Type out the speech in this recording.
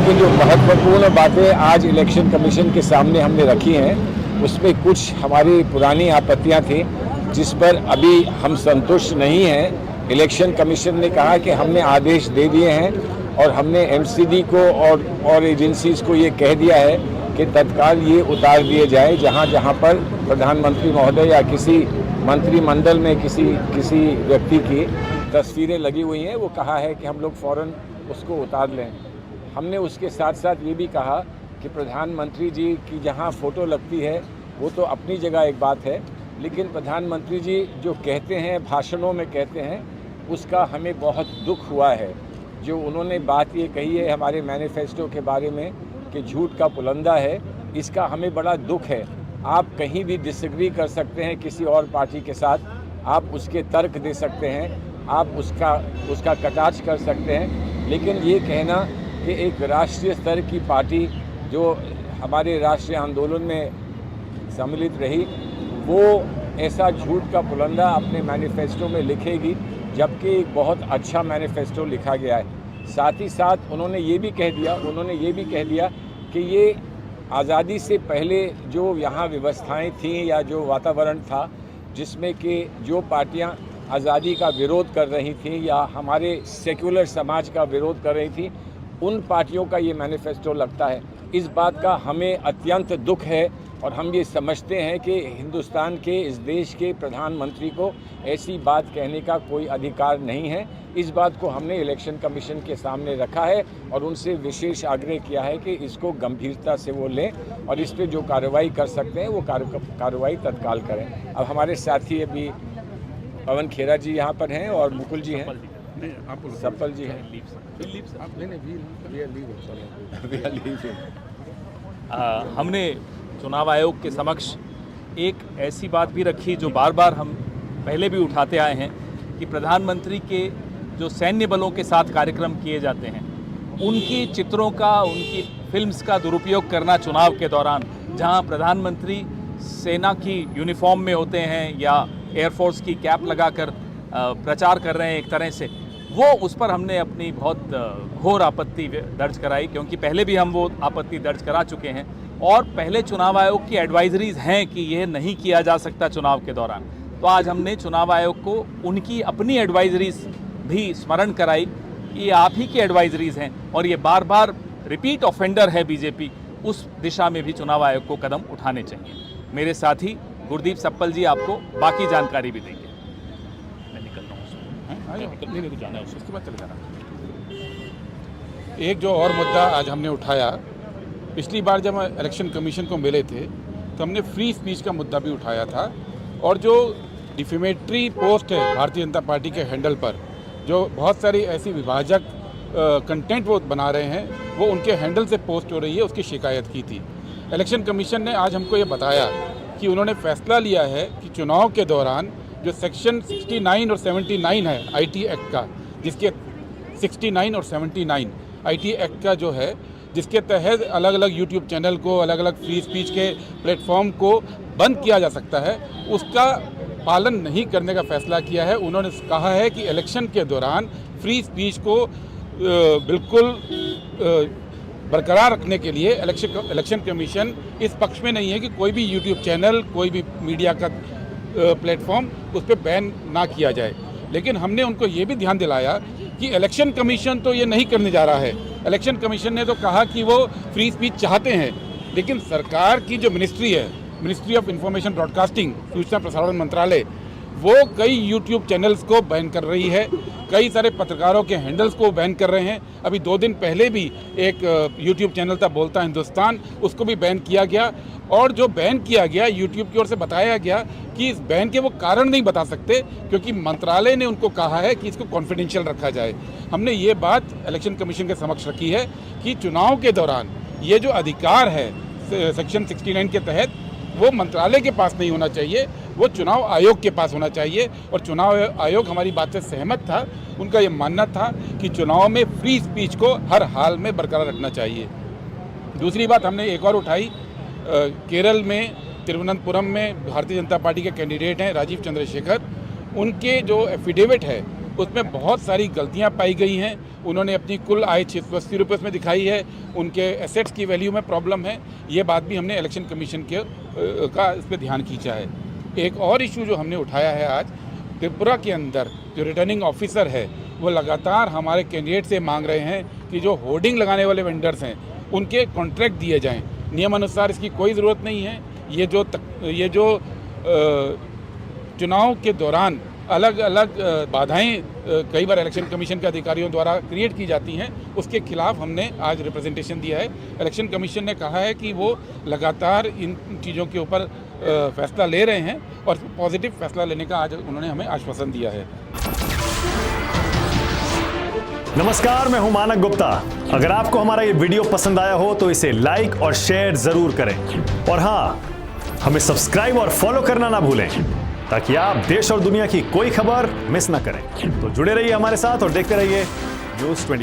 लेकिन जो महत्वपूर्ण बातें आज इलेक्शन कमीशन के सामने हमने रखी हैं उसमें कुछ हमारी पुरानी आपत्तियां थी जिस पर अभी हम संतुष्ट नहीं हैं। इलेक्शन कमीशन ने कहा कि हमने आदेश दे दिए हैं और हमने एमसीडी को और एजेंसीज को ये कह दिया है कि तत्काल ये उतार दिए जाए जहाँ जहाँ पर प्रधानमंत्री महोदय या किसी मंत्रिमंडल में किसी व्यक्ति की तस्वीरें लगी हुई हैं। वो कहा है कि हम लोग फ़ौरन उसको उतार लें। हमने उसके साथ साथ ये भी कहा कि प्रधानमंत्री जी की जहाँ फ़ोटो लगती है वो तो अपनी जगह एक बात है, लेकिन प्रधानमंत्री जी जो कहते हैं भाषणों में कहते हैं उसका हमें बहुत दुख हुआ है। जो उन्होंने बात ये कही है हमारे मैनिफेस्टो के बारे में कि झूठ का पुलंदा है, इसका हमें बड़ा दुख है। आप कहीं भी डिसएग्री कर सकते हैं किसी और पार्टी के साथ, आप उसके तर्क दे सकते हैं, आप उसका कटाक्ष कर सकते हैं, लेकिन ये कहना कि एक राष्ट्रीय स्तर की पार्टी जो हमारे राष्ट्रीय आंदोलन में सम्मिलित रही वो ऐसा झूठ का पुलंदा अपने मैनिफेस्टो में लिखेगी, जबकि एक बहुत अच्छा मैनिफेस्टो लिखा गया है। साथ ही साथ उन्होंने ये भी कह दिया कि ये आज़ादी से पहले जो यहाँ व्यवस्थाएं थीं या जो वातावरण था जिसमें कि जो पार्टियाँ आज़ादी का विरोध कर रही थी या हमारे सेक्युलर समाज का विरोध कर रही थी, उन पार्टियों का ये मैनिफेस्टो लगता है। इस बात का हमें अत्यंत दुख है और हम ये समझते हैं कि हिंदुस्तान के इस देश के प्रधानमंत्री को ऐसी बात कहने का कोई अधिकार नहीं है। इस बात को हमने इलेक्शन कमीशन के सामने रखा है और उनसे विशेष आग्रह किया है कि इसको गंभीरता से वो लें और इस पर जो कार्रवाई कर सकते हैं वो कार्रवाई तत्काल करें। अब हमारे साथी अभी पवन खेरा जी यहाँ पर हैं और मुकुल जी हैं, सप्पल जी हैं। हमने चुनाव आयोग के समक्ष एक ऐसी बात भी रखी जो बार बार हम पहले भी उठाते आए हैं कि प्रधानमंत्री के जो सैन्य बलों के साथ कार्यक्रम किए जाते हैं उनकी चित्रों का, उनकी फिल्म्स का दुरुपयोग करना चुनाव के दौरान, जहां प्रधानमंत्री सेना की यूनिफॉर्म में होते हैं या एयरफोर्स की कैप लगाकर प्रचार कर रहे हैं एक तरह से, वो उस पर हमने अपनी बहुत घोर आपत्ति दर्ज कराई, क्योंकि पहले भी हम वो आपत्ति दर्ज करा चुके हैं और पहले चुनाव आयोग की एडवाइजरीज हैं कि यह नहीं किया जा सकता चुनाव के दौरान। तो आज हमने चुनाव आयोग को उनकी अपनी एडवाइजरीज भी स्मरण कराई कि ये आप ही की एडवाइजरीज हैं और ये बार बार रिपीट ऑफेंडर है बीजेपी, उस दिशा में भी चुनाव आयोग को कदम उठाने चाहिए। मेरे साथी गुरदीप सप्पल जी आपको बाकी जानकारी भी देंगे। मैं निकल रहा हूँ, जाना है उसके बाद चले जाना। एक जो और मुद्दा आज हमने उठाया, पिछली बार जब हम इलेक्शन कमीशन को मिले थे तो हमने फ्री स्पीच का मुद्दा भी उठाया था और जो डिफेमेटरी पोस्ट है भारतीय जनता पार्टी के हैंडल पर, जो बहुत सारी ऐसी विभाजक कंटेंट वो बना रहे हैं, वो उनके हैंडल से पोस्ट हो रही है, उसकी शिकायत की थी। इलेक्शन कमीशन ने आज हमको ये बताया कि उन्होंने फैसला लिया है कि चुनाव के दौरान जो सेक्शन 69 और 79 है आईटी एक्ट का, जिसके 69 और 79 आईटी एक्ट का जो है, जिसके तहत अलग अलग यूट्यूब चैनल को, अलग अलग फ्री स्पीच के प्लेटफॉर्म को बंद किया जा सकता है, उसका पालन नहीं करने का फैसला किया है। उन्होंने कहा है कि इलेक्शन के दौरान फ्री स्पीच को बिल्कुल बरकरार रखने के लिए इलेक्शन कमीशन इस पक्ष में नहीं है कि कोई भी यूट्यूब चैनल, कोई भी मीडिया का प्लेटफॉर्म उस पर बैन ना किया जाए। लेकिन हमने उनको ये भी ध्यान दिलाया कि इलेक्शन कमीशन तो ये नहीं करने जा रहा है। इलेक्शन कमीशन ने तो कहा कि वो फ्री स्पीच चाहते हैं, लेकिन सरकार की जो मिनिस्ट्री है, मिनिस्ट्री ऑफ इंफॉर्मेशन ब्रॉडकास्टिंग, सूचना प्रसारण मंत्रालय, वो कई यूट्यूब चैनल्स को बैन कर रही है, कई सारे पत्रकारों के हैंडल्स को बैन कर रहे हैं। अभी 2 दिन पहले भी एक यूट्यूब चैनल था बोलता हिंदुस्तान, उसको भी बैन किया गया। और जो बैन किया गया, यूट्यूब की ओर से बताया गया कि इस बैन के वो कारण नहीं बता सकते, क्योंकि मंत्रालय ने उनको कहा है कि इसको कॉन्फिडेंशियल रखा जाए। हमने ये बात इलेक्शन कमीशन के समक्ष रखी है कि चुनाव के दौरान ये जो अधिकार है सेक्शन 69 के तहत, वो मंत्रालय के पास नहीं होना चाहिए, वो चुनाव आयोग के पास होना चाहिए। और चुनाव आयोग हमारी बात से सहमत था। उनका ये मानना था कि चुनाव में फ्री स्पीच को हर हाल में बरकरार रखना चाहिए। दूसरी बात हमने एक और उठाई, केरल में तिरुवनंतपुरम में भारतीय जनता पार्टी के कैंडिडेट हैं राजीव चंद्रशेखर, उनके जो एफिडेविट है उसमें बहुत सारी गलतियां पाई गई हैं। उन्होंने अपनी कुल आय 680 रुपये उसमें दिखाई है, उनके एसेट्स की वैल्यू में प्रॉब्लम है। ये बात भी हमने इलेक्शन कमीशन का इस पर ध्यान खींचा है। एक और इशू जो हमने उठाया है आज, त्रिपुरा के अंदर जो रिटर्निंग ऑफिसर है वो लगातार हमारे कैंडिडेट से मांग रहे हैं कि जो होर्डिंग लगाने वाले वेंडर्स हैं उनके कॉन्ट्रैक्ट दिए जाएं। नियमानुसार इसकी कोई ज़रूरत नहीं है। ये जो चुनाव के दौरान अलग अलग बाधाएं कई बार इलेक्शन कमीशन के अधिकारियों द्वारा क्रिएट की जाती हैं, उसके खिलाफ हमने आज रिप्रेजेंटेशन दिया है। इलेक्शन कमीशन ने कहा है कि वो लगातार इन चीज़ों के ऊपर फैसला ले रहे हैं और पॉजिटिव फैसला लेने का आज उन्होंने हमें आश्वासन दिया है। नमस्कार, मैं हूं मानक गुप्ता। अगर आपको हमारा ये वीडियो पसंद आया हो तो इसे लाइक और शेयर जरूर करें, और हाँ, हमें सब्सक्राइब और फॉलो करना ना भूलें ताकि आप देश और दुनिया की कोई खबर मिस ना करें। तो जुड़े रहिए हमारे साथ और देखते रहिए News 24।